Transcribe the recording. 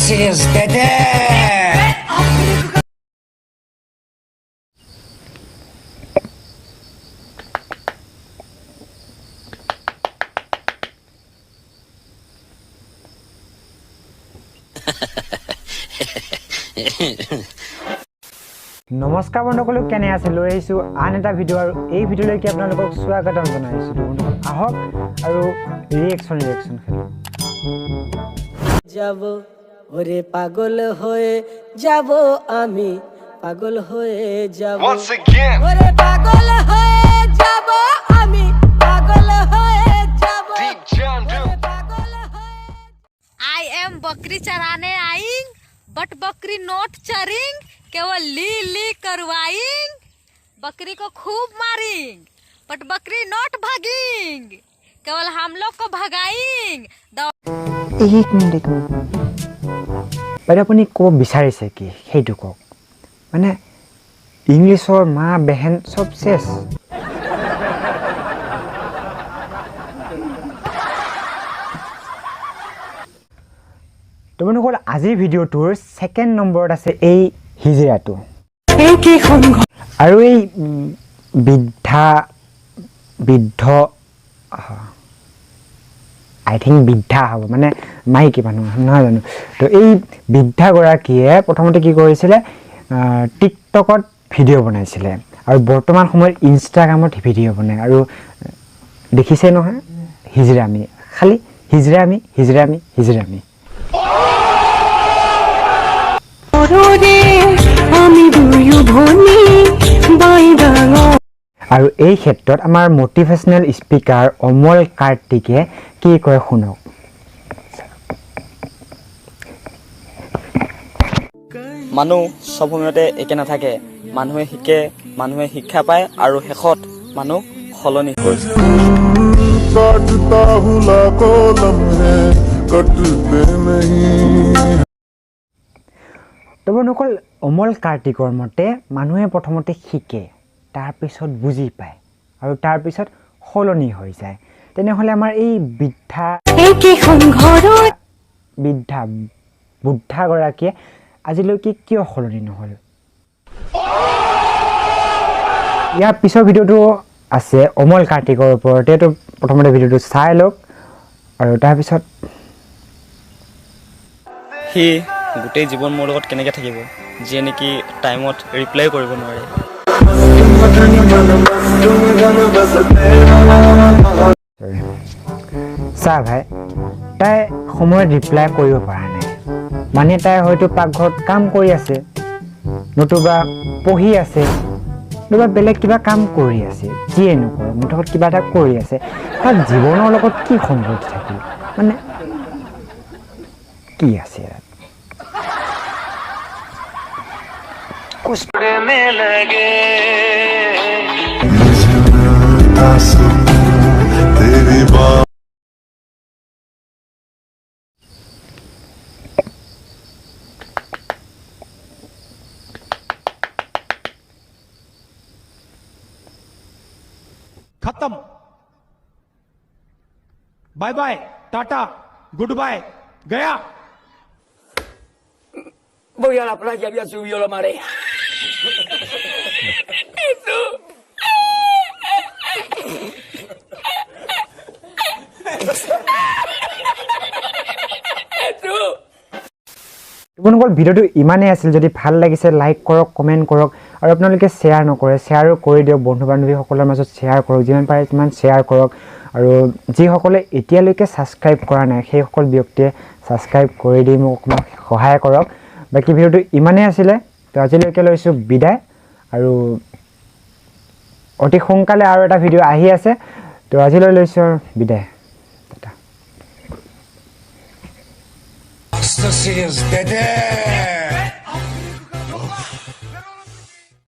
Nasılsınız dede? নমস্কাৰ বন্ধুসকল কেনে আছে লৈ আহিছোঁ আন এটা ভিডিঅ' আৰু এই ভিডিঅ'লৈকে আপোনালোকক স্বাগতম জনাইছোঁ বন্ধুসকল আহক আৰু ৰিয়েকশ্যন খেলোঁ যাব ওরে পাগল হয়ে যাব আমি পাগল হয়ে যাব Once again, ওরে পাগল হয়ে যাব আমি পাগল হয়ে যাব Deep John Doe. পাগল হয়ে I am बकरी चराने आईंग बट बकरी नोट चरिंग केवल ली ली करवाइंग बकरी को खूब मारिंग बट बकरी नोट भागिंग केवल हम लोग को भगाइंग এক মিনিট বাইদেউ আপুনি ক'ব বিচাৰিছে কি সেইটো কওক মানে ইংলিছৰ মা বেহেন চব চেছ তো বন্ধুসকল আজিৰ ভিডিঅ'টোৰ ছেকেণ্ড নম্বৰত আছে এই হিজিৰাটো আৰু এই বৃদ্ধ আই থিংক বৃদ্ধা হ'ব মানে মাইকী মানুহ নহয় জানো তো এই বৃদ্ধাগৰাকীয়ে প্ৰথমতে কি কৰিছিলে টিকটকত ভিডিঅ' বনাইছিলে আৰু বৰ্তমান সময়ত ইনষ্টাগ্ৰামত ভিডিঅ' বনায় আৰু দেখিছে নহয় হিজৰামি খালি হিজৰামি আৰু এই ক্ষেত্ৰত আমাৰ মটিভেশ্যনেল স্পিকাৰ অমল কাৰ্তিকে কি কয় শুনক মানুহ সব সময়তে একে নাথাকে মানুহে শিকে মানুহে শিক্ষা পায় আৰু শেষত মানুহ সলনি হয় তো বন্ধুসকল অমল কাৰ্তিকৰ মতে মানুহে প্ৰথমতে শিকে তাৰপিছত বুজি পায় আৰু তাৰপিছত সলনি হৈ যায় তেনেহ'লে আমাৰ এই বুদ্ধাগৰাকীয়ে আজিলৈকে কিয় সলনি নহ'ল ইয়াৰ পিছৰ ভিডিঅ'টো আছে অমল কাৰ্তিকৰ ওপৰতে তো প্ৰথমতে ভিডিঅ'টো চাই লওক আৰু তাৰপিছত সি গোটেই জীৱন মোৰ লগত কেনেকৈ থাকিব যিয়ে নেকি টাইমত ৰিপ্লাই কৰিব নোৱাৰে চা ভাই তাই সময়ত ৰিপ্লাই কৰিব পৰা নাই মানে তাই হয়তো পাকঘৰত কাম কৰি আছে নতুবা পঢ়ি আছে নতুবা বেলেগ কিবা কাম কৰি আছে যিয়ে নকৰে মুঠত কিবা এটা কৰি আছে তাত জীৱনৰ লগত কি সম্পৰ্ক থাকিল মানে কি আছে ইয়াত खत्म bye bye tata good bye गया Voy a la playa, había subido la marea. বন্ধুসকল ভিডিঅ'টো ইমানেই আছিল যদি ভাল লাগিছে লাইক কৰক কমেণ্ট কৰক আৰু আপোনালোকে শ্বেয়াৰ নকৰে শ্বেয়াৰো কৰি দিয়ক বন্ধু বান্ধৱীসকলৰ মাজত শ্বেয়াৰ কৰক যিমান পাৰে সিমান শ্বেয়াৰ কৰক আৰু যিসকলে এতিয়ালৈকে ছাবস্ক্ৰাইব কৰা নাই সেইসকল ব্যক্তিয়ে ছাবস্ক্ৰাইব কৰি দি মোক অকণমান সহায় কৰক বাকী ভিডিঅ'টো ইমানেই আছিলে তো আজিলৈকে লৈছোঁ বিদায় আৰু অতি সোনকালে আৰু এটা ভিডিঅ' আহি আছে তো আজিলৈ লৈছোঁ বিদায় Nasılsınız dede?